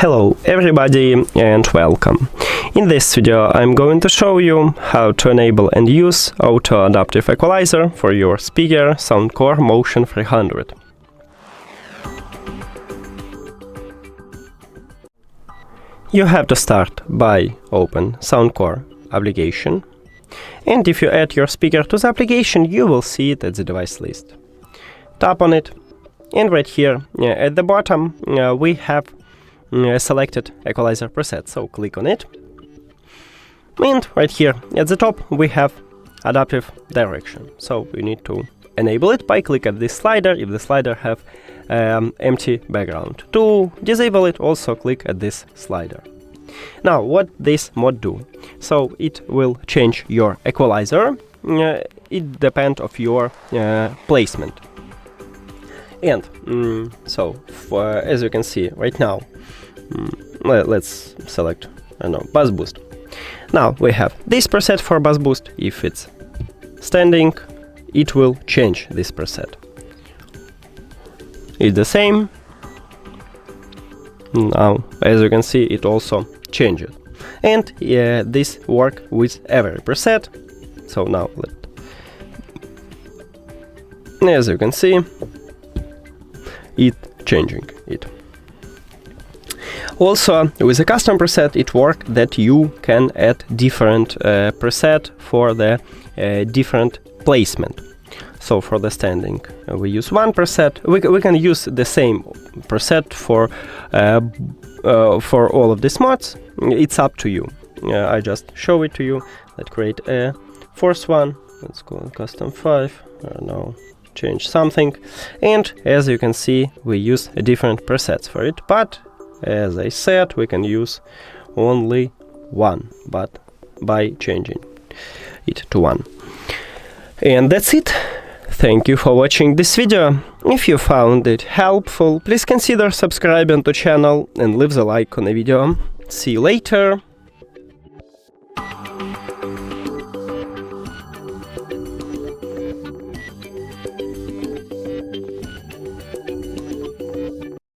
Hello everybody and welcome. In this video I'm going to show you how to enable and use Auto Adaptive Equalizer for your speaker SOUNDCORE Motion 300. You have to start by open SOUNDCORE application, and if you add your speaker to the application you will see it at the device list. Tap on it, and right here at the bottom we have selected equalizer preset, so click on it. And right here at the top we have adaptive direction, so we need to enable it by click at this slider if the slider have empty background. To disable it, also click at this slider. Now what this mod do? So it will change your equalizer. It depends of your placement. And so as you can see right now, let's select, I don't know, bass boost. Now we have this preset for bass boost. If it's standing, it will change this preset. It's the same. Now as you can see, it also changes. And this work with every preset. So now as you can see, it changing it. Also with a custom preset it works that you can add different preset for the different placement. So for the standing we use one preset. We can use the same preset for all of these mods. It's up to you. I just show it to you. Let's create a fourth one. Let's go custom 5. I don't know, change something, and as you can see we use different presets for it, but as I said we can use only one, but by changing it to one. And that's it. Thank you for watching this video. If you found it helpful, please consider subscribing to channel and leave the like on the video. See you later.